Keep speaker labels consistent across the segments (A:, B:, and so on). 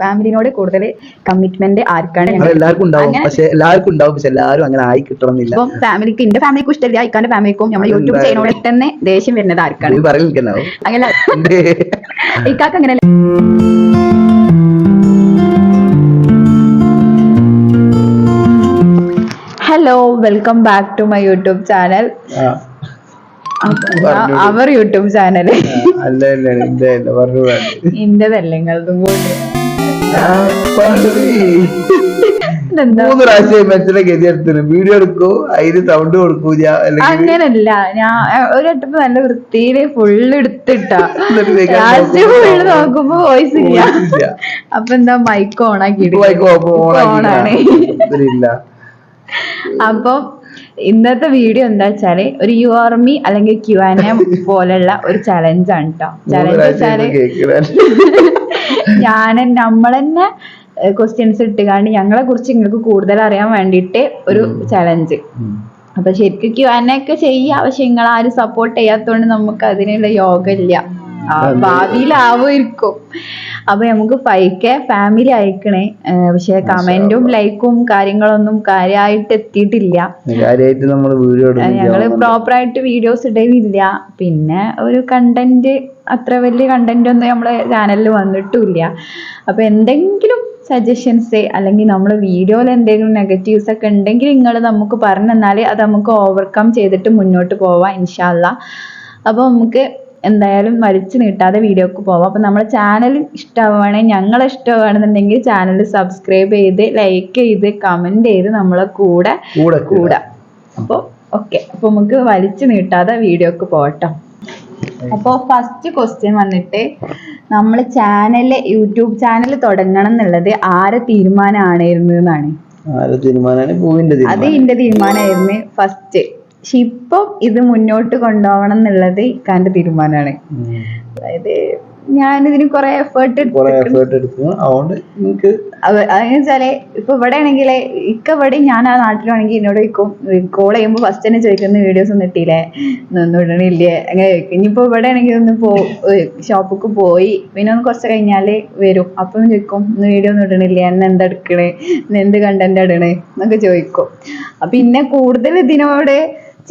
A: ഫാമിലിനോട് കൂടുതൽ കമ്മിറ്റ്മെന്റ് ആർക്കാണ്?
B: എല്ലാവർക്കും ഉണ്ടാവും, പക്ഷെ എല്ലാവരും അങ്ങനെ ആയി കിട്ടണമെന്നില്ല.
A: അപ്പം ഫാമിലിക്ക് എന്റെ ഫാമിലിക്കും ഇഷ്ടമില്ല, ഇക്കാന്റെ ഫാമിലിക്കും നമ്മൾ യൂട്യൂബ് ചെയ്യുന്നോടെ തന്നെ ദേഷ്യം വരുന്നത് ആർക്കാണ്? അങ്ങനെ ഇക്കാക്ക് അങ്ങനെ. Hello, welcome back to my YouTube channel. അവർ യൂട്യൂബ് ചാനല് ഇന്റതല്ല, നിങ്ങളതും കൂടി.
B: വീഡിയോ എടുക്കൂ, അതിന് സൗണ്ട് കൊടുക്കൂ.
A: അങ്ങനല്ല, ഞാൻ ഒരു വട്ടപ്പ് നല്ല വൃത്തിയില് ഫുള്ള് എടുത്തിട്ടാ ഫുള്ള് നോക്കുമ്പോ വോയിസ് ഇല്ല. അപ്പൊ എന്താ മൈക്ക് ഓണാക്കി ഓണാണ്. അപ്പൊ ഇന്നത്തെ വീഡിയോ എന്താ വെച്ചാല് ഒരു യുആർമി അല്ലെങ്കിൽ Q&A പോലുള്ള ഒരു ചലഞ്ചാണ് കേട്ടോ. ചലഞ്ച് വെച്ചാല് നമ്മളെന്നെ ക്വസ്റ്റ്യൻസ് ഇട്ടുകാണ്ട് ഞങ്ങളെ കുറിച്ച് നിങ്ങൾക്ക് കൂടുതൽ അറിയാൻ വേണ്ടിയിട്ട് ഒരു ചലഞ്ച്. അപ്പൊ ശരിക്കും Q&A ഒക്കെ ചെയ്യാം, പക്ഷെ നിങ്ങൾ ആരും സപ്പോർട്ട് ചെയ്യാത്തോണ്ട് നമുക്ക് അതിനുള്ള യോഗം ഇല്ല. ഭാവിയിലാവുമായിരിക്കും. അപ്പൊ നമുക്ക് 5K ഫാമിലി അയക്കണേ, പക്ഷെ കമന്റും ലൈക്കും കാര്യങ്ങളൊന്നും കാര്യമായിട്ട് എത്തിയിട്ടില്ല. ഞങ്ങള് പ്രോപ്പറായിട്ട് വീഡിയോസ് ഇടുന്നില്ല. പിന്നെ ഒരു കണ്ടന്റ്, അത്ര വലിയ കണ്ടന്റ് ഒന്നും നമ്മളെ ചാനലിൽ വന്നിട്ടില്ല. അപ്പൊ എന്തെങ്കിലും സജഷൻസ് അല്ലെങ്കിൽ നമ്മൾ വീഡിയോയിൽ എന്തെങ്കിലും നെഗറ്റീവ്സ് ഒക്കെ ഉണ്ടെങ്കിൽ നിങ്ങൾ നമുക്ക് പറഞ്ഞു തന്നാൽ അത് നമുക്ക് ഓവർകം ചെയ്തിട്ട് മുന്നോട്ട് പോവാം ഇൻഷാ അല്ലാഹ്. അപ്പൊ നമുക്ക് എന്തായാലും വലിച്ചു നീട്ടാതെ വീഡിയോക്ക് പോവാം. അപ്പൊ നമ്മളെ ചാനൽ ഇഷ്ടമാവുകയാണെങ്കിൽ, ഞങ്ങളെ ഇഷ്ടമാണെന്നുണ്ടെങ്കിൽ ചാനൽ സബ്സ്ക്രൈബ് ചെയ്ത് ലൈക്ക് ചെയ്ത് കമന്റ് ചെയ്ത് നമ്മളെ കൂടെ കൂടാം. അപ്പൊ ഓക്കെ, അപ്പൊ നമുക്ക് വലിച്ചു നീട്ടാതെ വീഡിയോക്ക് പോകട്ടോ. അപ്പൊ ഫസ്റ്റ് ക്വസ്റ്റ്യൻ വന്നിട്ട്, നമ്മള് യൂട്യൂബ് ചാനൽ തുടങ്ങണം എന്നുള്ളത് ആരെ തീരുമാനമായിരുന്നു എന്നാണ്. അത് എന്റെ തീരുമാനമായിരുന്നു ഫസ്റ്റ്. പക്ഷെ ഇപ്പം ഇത് മുന്നോട്ട് കൊണ്ടുപോകണം എന്നുള്ളത് ഇക്കാന്റെ തീരുമാനമാണ്. അതായത് ഞാനിതിന് കുറെ എഫേർട്ട് എടുക്കും. അതെന്നുവെച്ചാല് ഇപ്പൊ ഇവിടെ ആണെങ്കിൽ ഇവിടെ ഞാൻ ആ നാട്ടിലാണെങ്കിൽ എന്നോട് ചോദിക്കും, കോൾ ചെയ്യുമ്പോ ഫസ്റ്റ് തന്നെ ചോദിക്കുന്ന വീഡിയോസ് ഒന്നും ഇട്ടില്ലേ, ഒന്നും ഇടണില്ലേ, അങ്ങനെ ചോദിക്കും. ഇനിയിപ്പോ ഇവിടെ ആണെങ്കിൽ ഒന്ന് ഷോപ്പിക്ക് പോയി പിന്നെ ഒന്ന് കുറച്ച് കഴിഞ്ഞാല് വരും, അപ്പം ചോദിക്കും ഇന്ന് വീഡിയോ ഒന്നും ഇടണില്ലേ, എന്നെ എന്താ എടുക്കണേ, എന്ത് കണ്ടന്റ് ഇടണേ എന്നൊക്കെ ചോദിക്കും. അപ്പൊ പിന്നെ കൂടുതൽ ഇതിനോട്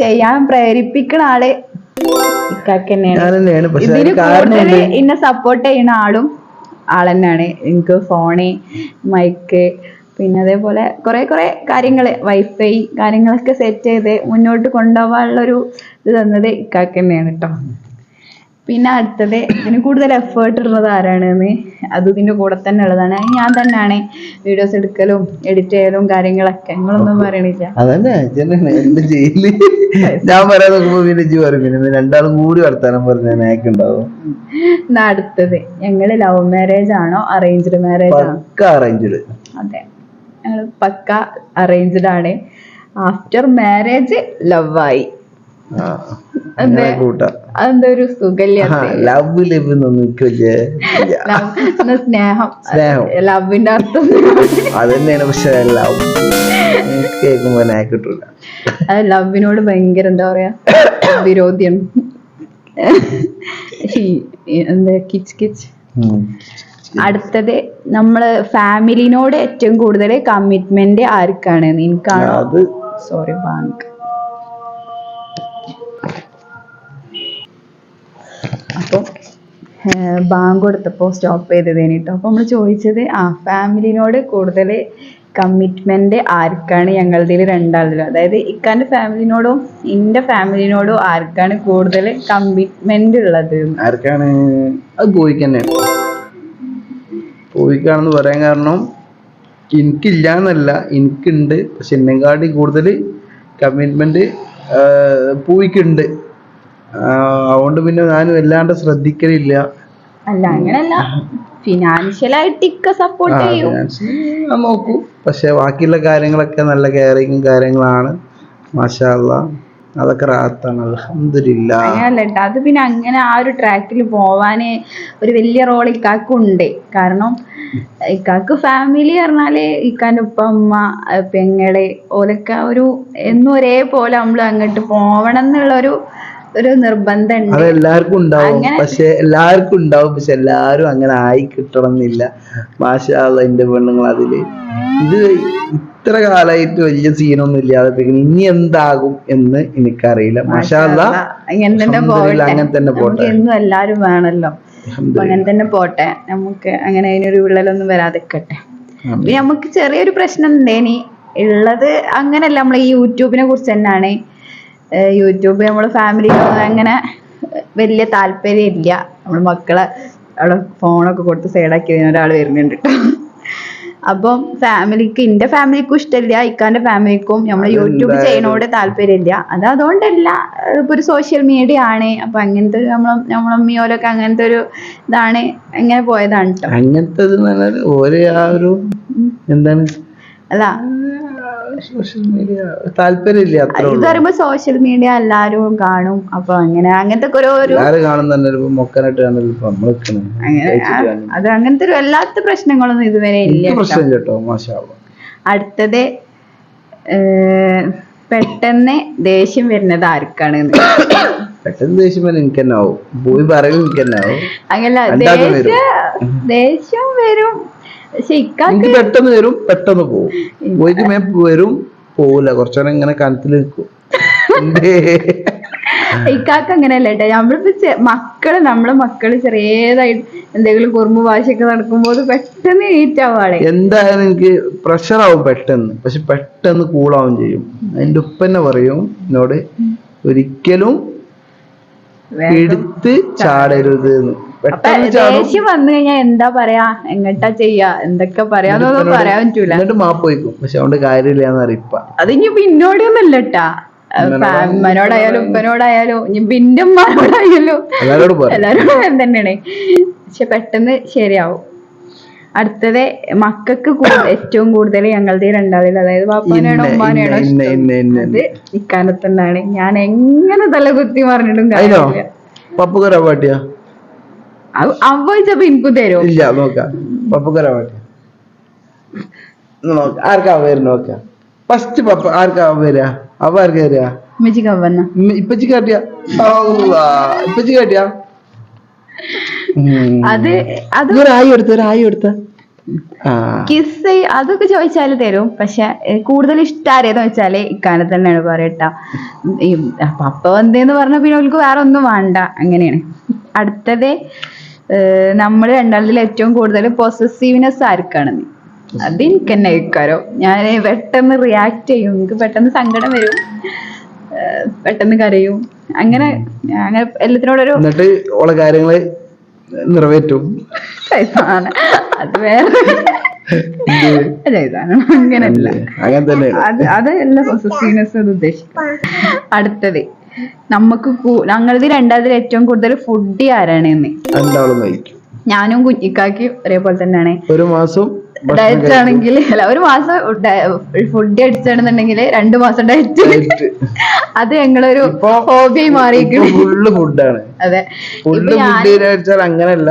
A: ചെയ്യാൻ പ്രേരിപ്പിക്കുന്ന ആള് ഇക്കാക്കന്നെയാണ്. ഇതിന് കൂടുതൽ എന്നെ സപ്പോർട്ട് ചെയ്യുന്ന ആളെന്നാണ്. എനിക്ക് ഫോണ്, മൈക്ക്, പിന്നെ അതേപോലെ കുറെ കാര്യങ്ങള്, വൈഫൈ കാര്യങ്ങളൊക്കെ സെറ്റ് ചെയ്ത് മുന്നോട്ട് കൊണ്ടുപോകാനുള്ളൊരു ഇത് തന്നത് ഇക്കാക്കന്നെയാണ് കേട്ടോ. പിന്നെ അടുത്തത്, ഇതിന് കൂടുതൽ എഫേർട്ട് ഇടുന്നത് ആരാണെന്ന്, അത് ഇതിന്റെ കൂടെ തന്നെ ഉള്ളതാണ്. ഞാൻ തന്നെയാണ് വീഡിയോസ് എടുക്കലും എഡിറ്റ് ചെയ്യലും കാര്യങ്ങളൊക്കെ. നിങ്ങളൊന്നും പറയണില്ല.
B: രണ്ടാളും കൂടി വർത്താനം പറഞ്ഞുണ്ടാവും.
A: അടുത്തത്, ഞങ്ങള് ലവ് മാരേജ് ആണോ അറേഞ്ച്ഡ് മാരേജ് ആണോ?
B: അറേഞ്ച്ഡ്.
A: അതെ, ഞങ്ങള് പക്ക അറേഞ്ച്ഡ് ആണ്. ആഫ്റ്റർ മാരേജ് ലവ് ആയി. അതെന്താ ഒരു സ്നേഹം, ലവിന്റെ അർത്ഥം
B: അതന്നെയാണ്. പക്ഷെ
A: അത് ലവിനോട് ഭയങ്കര എന്താ പറയാ വിരോധിയാണ്. എന്താ കിച്ച്. അടുത്തത്, നമ്മള് ഫാമിലിനോട് ഏറ്റവും കൂടുതൽ കമ്മിറ്റ്മെന്റ് ആർക്കാണ്? എനിക്കാണോ? Sorry, bank. അപ്പൊ ബാങ്ക് കൊടുത്തപ്പോ സ്റ്റോപ്പ് ചെയ്തതേന് കേട്ടോ. അപ്പൊ നമ്മള് ചോദിച്ചത് ഫാമിലിനോട് കൂടുതൽ കമ്മിറ്റ്മെന്റ് ആർക്കാണ്? ഞങ്ങളുടെ രണ്ടാളിലും, അതായത് ഇക്കാന്റെ ഫാമിലിനോടും എന്റെ ഫാമിലിനോടും ആർക്കാണ് കൂടുതൽ കമ്മിറ്റ്മെന്റ് ഉള്ളത്?
B: ആർക്കാണ്? അത് പോയിക്കാണെന്ന് പറയാൻ കാരണം, എനിക്കില്ല എന്നല്ല, എനിക്കുണ്ട്. പക്ഷെ എന്നെക്കാട്ടി കൂടുതൽ കമ്മിറ്റ്മെന്റ് പോയിക്കുണ്ട്. അതുകൊണ്ട് പിന്നെ ഞാൻ വല്ലാണ്ട് ശ്രദ്ധിക്കലില്ല.
A: അല്ല, അങ്ങനല്ല, ഫിനാൻഷ്യലായിട്ട് സപ്പോർട്ട് ചെയ്യും,
B: നോക്കൂ. പക്ഷെ ബാക്കിയുള്ള കാര്യങ്ങളൊക്കെ നല്ല കെയറിങ്ങും കാര്യങ്ങളാണ്. മാഷാ അല്ലാഹ്, അതൊക്കെ റാഹത്താണ്, അൽഹംദുലില്ലാ.
A: അങ്ങനല്ല, അത് പിന്നെ അങ്ങനെ ആ ഒരു ട്രാക്കിൽ പോവാന് ഒരു വലിയ റോൾ ഇക്കാക്കുണ്ട്. കാരണം ഇക്കാക്ക് ഫാമിലി പറഞ്ഞാല് ഇക്കാന്റെ ഉപ്പ, ഉമ്മ, പെങ്ങള് ഓലൊക്കെ ഒരു എന്നും ഒരേപോലെ നമ്മള് അങ്ങോട്ട് പോവണം എന്നുള്ളൊരു ഒരു നിർബന്ധം
B: അതെല്ലാവർക്കും ഉണ്ടാവും. പക്ഷെ എല്ലാരും അങ്ങനെ ആയി കിട്ടണം എന്നില്ല. മാഷാ അല്ലാഹ് എന്റെ പെണ്ണുങ്ങൾ അതില് ഇത് ഇത്ര കാലമായിട്ട് വലിയ സീനൊന്നും ഇല്ലാതെ ഇനി എന്താകും എന്ന് എനിക്കറിയില്ല. മാഷാ അല്ലാഹ് അങ്ങനെ തന്നെ പോട്ടെ.
A: എന്നും എല്ലാരും വേണല്ലോ, അങ്ങനെ തന്നെ പോട്ടെ. നമുക്ക് അങ്ങനെ അതിനൊരു വിള്ളലൊന്നും വരാതിരിക്കട്ടെ. പിന്നെ നമുക്ക് ചെറിയൊരു പ്രശ്നം ഉണ്ടേനി ഉള്ളത്, അങ്ങനല്ല, നമ്മളെ ഈ യൂട്യൂബിനെ കുറിച്ച് തന്നെയാണ്. യൂട്യൂബ് നമ്മള് ഫാമിലിയിലൊന്നും അങ്ങനെ വലിയ താല്പര്യം ഇല്ല. നമ്മള് മക്കളെ അവിടെ ഫോണൊക്കെ കൊടുത്ത് സൈഡാക്കി ഒരാൾ വരുന്നുണ്ട് കേട്ടോ. അപ്പം എന്റെ ഫാമിലിക്കും ഇഷ്ടമില്ല, ഇക്കാന്റെ ഫാമിലിക്കും നമ്മള് യൂട്യൂബ് ചെയ്യണോട് താല്പര്യമില്ല. അതുകൊണ്ടല്ല, ഇപ്പൊ ഒരു സോഷ്യൽ മീഡിയ ആണ്. അപ്പൊ അങ്ങനത്തെ നമ്മളമ്മയോലൊക്കെ അങ്ങനത്തെ ഒരു ഇതാണ്, എങ്ങനെ പോയതാണ് കേട്ടോ.
B: അങ്ങനത്തെ എന്താണ്
A: അല്ല
B: സോഷ്യൽ മീഡിയ താല്പര്യമില്ല.
A: ഇത് പറയുമ്പോ സോഷ്യൽ മീഡിയ എല്ലാരും കാണും. അപ്പൊ അങ്ങനത്തെ അത് അങ്ങനത്തെ ഒരു വല്ലാത്ത പ്രശ്നങ്ങളൊന്നും ഇതുവരെ ഇല്ല. അടുത്തത് പെട്ടെന്ന് ദേഷ്യം വരുന്നത് ആർക്കാണ്?
B: പെട്ടെന്ന് ദേഷ്യം വരും എനിക്ക് തന്നെ ആവും. പോയി പറയൽ എനിക്ക് തന്നെ ആവും.
A: അങ്ങനല്ല, ദേഷ്യം വരും.
B: എനിക്ക് പെട്ടെന്ന് വരും, പെട്ടെന്ന് പോവും. പോയിട്ട് വരും, പോവില്ല, കുറച്ചേരം ഇങ്ങനെ കനത്തിൽ നിൽക്കും.
A: ഇക്കാക്ക് അങ്ങനെയല്ല കേട്ടോ. നമ്മളിപ്പോ നമ്മളെ മക്കള് ചെറിയതായിട്ട് എന്തെങ്കിലും കുറുമ്പ് വാശിയൊക്കെ നടക്കുമ്പോൾ പെട്ടെന്ന് ഈറ്റാവാളെ.
B: എന്തായാലും എനിക്ക് പ്രഷറാവും പെട്ടെന്ന്, പക്ഷെ പെട്ടെന്ന് കൂളാവും ചെയ്യും. അതിന്റെ ഉപ്പ തന്നെ പറയും എന്നോട്, ഒരിക്കലും എടുത്ത് ചാടരുത്.
A: ദേഷ്യം വന്നു കഴിഞ്ഞാൽ എന്താ പറയാ, എങ്ങട്ടാ ചെയ്യാ, എന്തൊക്കെ പറയാന്നൊന്നും പറയാൻ പറ്റൂല.
B: എന്നിട്ട് മാപ്പ് വയ്ക്കും, പക്ഷെ അതുകൊണ്ട് കാര്യമില്ലാന്ന് അറിയിപ്പ.
A: അത് ഇനി പിന്നോടിയൊന്നല്ല കേട്ടാ, അമ്മനോടായാലും ഉപ്പനോടായാലും ഇനി എന്റെ ഉമ്മാനോടായാലും എല്ലാരോടും തന്നെയാണ്. പക്ഷെ പെട്ടെന്ന് ശരിയാവും. അടുത്തത് മക്കൾക്ക് ഏറ്റവും കൂടുതൽ ഞങ്ങളുടെ രണ്ടാമതിൽ, അതായത് പാപ്പാനാണോ ഉമ്മാനാണോ ഇഷ്ടം, അത് ഇക്കാനത്തന്നാണ്. ഞാൻ എങ്ങനെ തല കുത്തി പറഞ്ഞിട്ടും കാര്യമില്ല. അവച്ചപ്പോ എനിക്കും തരും.
B: ഇല്ല, നോക്കാം ആർക്കാ പേര് നോക്കാം. ഫസ്റ്റ് പപ്പ ആർക്കാ വരാ? അവ ആർക്കാ വരാ? ഇപ്പച്ചി കാട്ടിയാ ഇപ്പച്ചി കാട്ടിയാ എടുത്ത
A: കിസ് അതൊക്കെ ചോദിച്ചാല് തരും. പക്ഷെ കൂടുതൽ ഇഷ്ടം ആരേന്ന് വെച്ചാല് ഇക്കാനെ തന്നെയാണ് പറയട്ടാ. ഈ പപ്പ വന്നേന്ന് പറഞ്ഞ പിന്നെ അവർക്ക് വേറെ ഒന്നും വേണ്ട, അങ്ങനെയാണ്. അടുത്തത് നമ്മള് രണ്ടാമതിൽ ഏറ്റവും കൂടുതൽ പൊസസീവ്നെസ് ആർക്കാണെന്ന്. അത് എനിക്ക് തന്നെ ഇക്കാരോ. ഞാൻ പെട്ടെന്ന് റിയാക്ട് ചെയ്യും, എനിക്ക് പെട്ടെന്ന് സങ്കടം വരും, പെട്ടെന്ന് കരയും, അങ്ങനെ എല്ലാത്തിനോടൊരു
B: കാര്യങ്ങള് നിറവേറ്റും.
A: അത് വേറെ അങ്ങനല്ല, അതല്ല പൊസസീവ്നെസ് ഉദ്ദേശിക്കുന്നത്. അടുത്തത് ഞങ്ങളത് രണ്ടാമതിൽ ഏറ്റവും കൂടുതൽ ഫുഡ് ആരാണ്? ഞാനും കുഞ്ഞിക്കാക്കും ഒരേപോലെ തന്നെയാണ്.
B: ഒരു മാസം
A: ഡയറ്റ് ആണെങ്കിൽ ഒരു മാസം ഫുഡ് അടിച്ചാണെന്നുണ്ടെങ്കിൽ 2 മാസം ഡയറ്റ്. അത് ഞങ്ങളൊരു ഹോബിയായി മാറിയിരിക്കുന്നു.
B: ഫുഡാണ്.
A: അതെ,
B: അങ്ങനല്ല,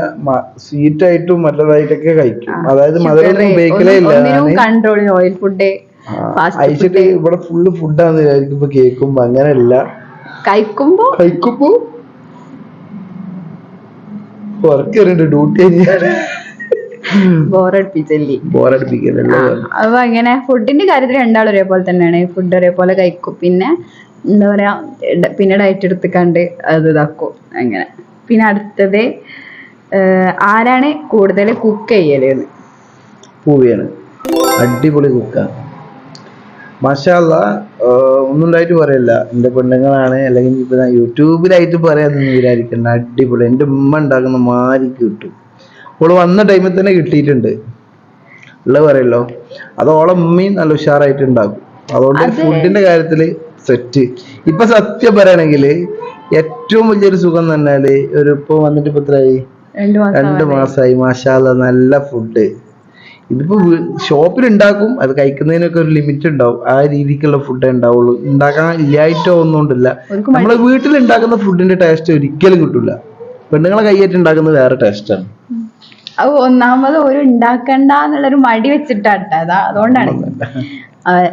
B: സ്വീറ്റ് ആയിട്ടും മറ്റേതായിട്ടൊക്കെ കഴിക്കും. അതായത് മധുരം ഉപയോഗിക്കലേ ഇല്ല.
A: കൺട്രോൾ, ഓയിൽ ഫുഡ്,
B: അയച്ചിട്ട് ഇവിടെ ഫുള്ള് ഫുഡാന്ന് വിചാരിക്കുമ്പോ കേൾക്കുമ്പോ അങ്ങനെയല്ല, കഴിക്കുമ്പോ ഡ്യൂട്ടി
A: ബോറടിപ്പിക്കല്ലേ. അപ്പൊ അങ്ങനെ ഫുഡിന്റെ കാര്യത്തിൽ രണ്ടാളും ഒരേപോലെ തന്നെയാണ്. ഫുഡ് ഒരേപോലെ കഴിക്കും. പിന്നെ എന്താ പറയാ, പിന്നെ ഡയറ്റ് എടുത്തുകൊണ്ട് അത് ഇതാക്കും, അങ്ങനെ. പിന്നെ അടുത്തത് ആരാണ് കൂടുതൽ കുക്ക് ചെയ്യലെന്ന്?
B: പൂവിയാണ്. അടിപൊളി കുക്കാണ്. മാഷാ അല്ലാഹ്, ഒന്നും ഉണ്ടായിട്ട് പറയല്ല, എന്റെ പെണ്ണുങ്ങളാണ്. അല്ലെങ്കിൽ ഇപ്പൊ യൂട്യൂബിലായിട്ട് പറയാനൊന്നും വിചാരിക്കണ്ട, അടിപൊളി. എന്റെ ഉമ്മ ഉണ്ടാക്കുന്ന മാരിക്ക് കിട്ടും. ഓള് വന്ന ടൈമിൽ തന്നെ കിട്ടിയിട്ടുണ്ട് ഉള്ള പറയല്ലോ. അത് ഓളെ ഉമ്മയും നല്ല ഉഷാറായിട്ട് ഉണ്ടാക്കും. അതുകൊണ്ട് ഫുഡിന്റെ കാര്യത്തില് സെറ്റ്. ഇപ്പൊ സത്യം പറയണെങ്കിൽ ഏറ്റവും വലിയൊരു സുഖം തന്നെയാണ് ഇപ്പൊ വന്നിട്ട് ഇപ്പൊ എത്രയായി? 2 മാസമായി. മാഷാ അല്ലാഹ്, നല്ല ഫുഡ്. ഇതിപ്പോ ഷോപ്പിൽ ഉണ്ടാക്കും, അത് കഴിക്കുന്നതിനൊക്കെ ഒരു ലിമിറ്റ് ഉണ്ടാവും. ആ രീതിക്കുള്ള ഫുഡേ ഉണ്ടാവുള്ളൂ. ഉണ്ടാക്കാൻ ഇല്ലായിട്ടോ ഒന്നുകൊണ്ടില്ല. നമ്മളെ വീട്ടിൽ ഉണ്ടാക്കുന്ന ഫുഡിന്റെ ടേസ്റ്റ് ഒരിക്കലും കിട്ടൂല. പെണ്ണുങ്ങളെ കൈയേറ്റ് ഉണ്ടാക്കുന്നത് വേറെ ടേസ്റ്റാണ്.
A: അത് ഒന്നാമത് ഒരു ഉണ്ടാക്കണ്ട എന്നുള്ളൊരു മടി വെച്ചിട്ടാട്ട, അതുകൊണ്ടാണ്.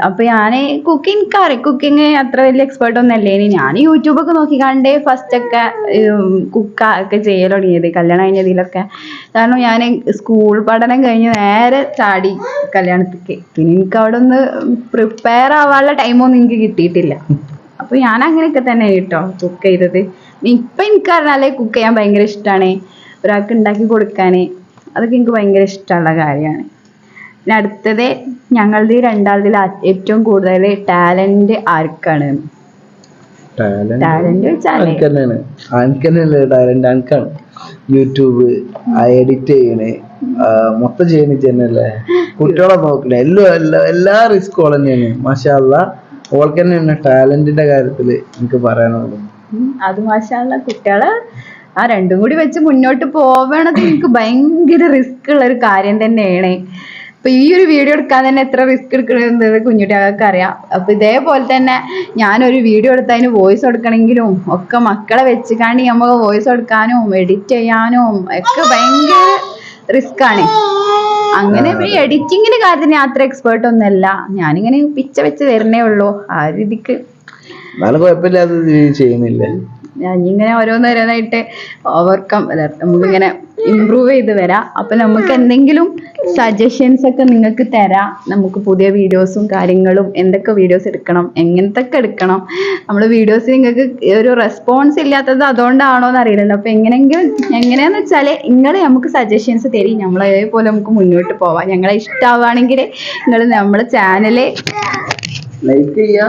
A: അപ്പൊ ഞാൻ കുക്കിംഗ് അത്ര വലിയ എക്സ്പേർട്ട് ഒന്നും അല്ലേ. ഞാൻ യൂട്യൂബൊക്കെ നോക്കിക്കാണ്ട് ഫസ്റ്റ് ഒക്കെ കുക്കൊക്കെ ചെയ്യൽ തുടങ്ങിയത് കല്യാണം കഴിഞ്ഞതിലൊക്കെ. കാരണം ഞാൻ സ്കൂൾ പഠനം കഴിഞ്ഞ് നേരെ ചാടി കല്യാണത്തിക്ക്. പിന്നെ എനിക്ക് അവിടെ ഒന്ന് പ്രിപ്പയർ ആവാനുള്ള ടൈമൊന്നും എനിക്ക് കിട്ടിയിട്ടില്ല. അപ്പൊ ഞാൻ അങ്ങനെയൊക്കെ തന്നെ കേട്ടോ കുക്ക് ചെയ്തത്. ഇപ്പൊ എനിക്ക് അറിഞ്ഞാലേ കുക്ക് ചെയ്യാൻ ഭയങ്കര ഇഷ്ടമാണ്. ഒരാൾക്ക് ഉണ്ടാക്കി കൊടുക്കാന് അതൊക്കെ എനിക്ക് ഭയങ്കര ഇഷ്ടമുള്ള കാര്യമാണ്. പിന്നെ അടുത്തത് ഞങ്ങളുടെ രണ്ടാളതിൽ ഏറ്റവും കൂടുതൽ ടാലന്റ് ആർക്കാണ്? ടാലന്റ് വെച്ചാലേ
B: ടാലന്റ് യൂട്യൂബ് എഡിറ്റ് ചെയ്യണേ, മൊത്തം ചെയ്യണ തന്നെയല്ലേ, കുട്ടികളെ നോക്കണേ, എല്ലാ റിസ്ക് ഓൾ തന്നെയാണ്. മാഷാ അല്ലാഹ് ഓൾക്ക് തന്നെയാണ് ടാലന്റിന്റെ കാര്യത്തില് എനിക്ക് പറയാനുള്ളത്.
A: അത് മാഷാ അല്ലാഹ് കുട്ടികളെ ആ രണ്ടും കൂടി വെച്ച് മുന്നോട്ട് പോവണത് എനിക്ക് ഭയങ്കര റിസ്ക് ഉള്ള ഒരു കാര്യം തന്നെയാണ്. അപ്പൊ ഈ ഒരു വീഡിയോ എടുക്കാൻ തന്നെ എത്ര റിസ്ക് എടുക്കണമെന്നത് കുഞ്ഞുട്ടികൾക്ക് അറിയാം. അപ്പൊ ഇതേപോലെ തന്നെ ഞാനൊരു വീഡിയോ എടുത്തതിന് വോയിസ് കൊടുക്കണമെങ്കിലും ഒക്കെ മക്കളെ വെച്ചുകാണ്ട് നമുക്ക് വോയിസ് കൊടുക്കാനും എഡിറ്റ് ചെയ്യാനും ഒക്കെ ഭയങ്കര റിസ്ക് ആണ്. അങ്ങനെ പിന്നെ എഡിറ്റിങ്ങിന്റെ കാര്യത്തിന് അത്ര എക്സ്പേർട്ട് ഒന്നുമല്ല. ഞാനിങ്ങനെ പിച്ച വെച്ച് തരണേ ഉള്ളൂ. ആ രീതിക്ക്
B: ചെയ്യുന്നില്ല.
A: ഇങ്ങനെ ഓരോന്നോരോന്നായിട്ട് ഓവർകം നമുക്കിങ്ങനെ ഇമ്പ്രൂവ് ചെയ്ത് വരാം. അപ്പൊ നമുക്ക് എന്തെങ്കിലും സജഷൻസ് ഒക്കെ നിങ്ങൾക്ക് തരാം. നമുക്ക് പുതിയ വീഡിയോസും കാര്യങ്ങളും എന്തൊക്കെ വീഡിയോസ് എടുക്കണം, എങ്ങനത്തൊക്കെ എടുക്കണം. നമ്മൾ വീഡിയോസ് നിങ്ങൾക്ക് ഒരു റെസ്പോൺസ് ഇല്ലാത്തത് അതുകൊണ്ടാണോ എന്ന് അറിയില്ലല്ലോ. അപ്പൊ എങ്ങനെയാന്ന് വെച്ചാല് നിങ്ങൾ നമുക്ക് സജഷൻസ് തരും. നമ്മളതേപോലെ നമുക്ക് മുന്നോട്ട് പോവാം. ഞങ്ങളെ ഇഷ്ടമാവുകയാണെങ്കിൽ നിങ്ങൾ നമ്മളെ ചാനല്
B: ലൈക്ക് ചെയ്യുക,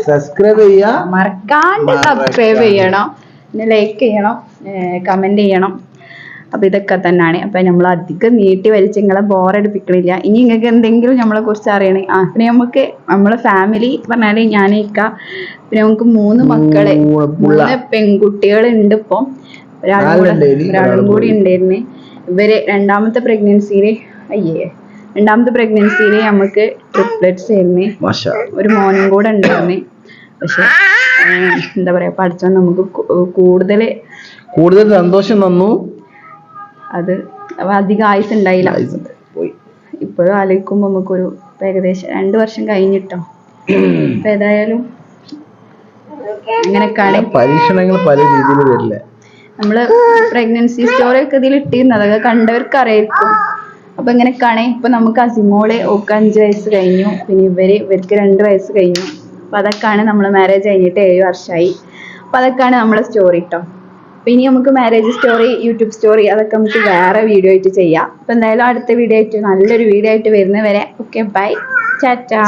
B: സബ്സ്ക്രൈബ് ചെയ്യുക,
A: മറക്കാണ്ട് സബ്സ്ക്രൈബ് ചെയ്യണം, പിന്നെ ലൈക്ക് ചെയ്യണം, കമന്റ് ചെയ്യണം. അപ്പൊ ഇതൊക്കെ തന്നെയാണ്. അപ്പൊ നമ്മൾ അധികം നീട്ടി വലിച്ച് നിങ്ങളെ ബോറടിപ്പിക്കണില്ല. ഇനി നിങ്ങൾക്ക് എന്തെങ്കിലും നമ്മളെ കുറിച്ച് അറിയണേ, പിന്നെ നമുക്ക് നമ്മളെ ഫാമിലി പറഞ്ഞാല് ഞാനേക്ക പിന്നെ നമുക്ക് 3 മക്കള് 3 പെൺകുട്ടികളുണ്ട്. ഇപ്പം ഒരാളും കൂടി ഉണ്ടായിരുന്നു. ഇവര് രണ്ടാമത്തെ പ്രഗ്നൻസിയില് നമുക്ക് ട്രിപ്ലെറ്റ്സ് ആയിരുന്നു. ഒരു മോനും കൂടെ ഉണ്ടായിരുന്നു. പക്ഷെ എന്താ പറയാ, പഠിച്ചോൻ നമുക്ക് കൂടുതൽ
B: സന്തോഷം തന്നു.
A: അത് അധികം ആയുസ് ഉണ്ടായില്ല. ഇപ്പോഴും ആലോചിക്കുമ്പോ നമുക്കൊരു ഏകദേശം 2 വർഷം കഴിഞ്ഞിട്ടോ. അപ്പൊ ഏതായാലും അങ്ങനെയൊക്കെയാണ്.
B: പരീക്ഷണങ്ങൾ പല രീതിയിൽ വരില്ല.
A: നമ്മള് പ്രഗ്നൻസി സ്റ്റോറി ഒക്കെ ഇതിൽ ഇട്ടിരുന്നു, അതൊക്കെ കണ്ടവർക്ക് അറിയായിരിക്കും. അപ്പൊ ഇങ്ങനെയൊക്കെയാണ്. ഇപ്പൊ നമുക്ക് അസിമോള് ഓക്ക് 5 വയസ്സ് കഴിഞ്ഞു. പിന്നെ ഇവർക്ക് 2 വയസ്സ് കഴിഞ്ഞു. അപ്പൊ അതൊക്കെയാണ് നമ്മള് മാരേജ് കഴിഞ്ഞിട്ട് 7 വർഷമായി. അപ്പൊ അതൊക്കെയാണ് നമ്മളെ സ്റ്റോറി കേട്ടോ. അപ്പൊ ഇനി നമുക്ക് മാരേജ് സ്റ്റോറി, യൂട്യൂബ് സ്റ്റോറി അതൊക്കെ നമുക്ക് വേറെ വീഡിയോ ആയിട്ട് ചെയ്യാം. അപ്പൊ എന്തായാലും അടുത്ത വീഡിയോ ആയിട്ട് നല്ലൊരു വീഡിയോ ആയിട്ട് വരുന്നവരെ ഓക്കെ ബൈ, ടാറ്റാ.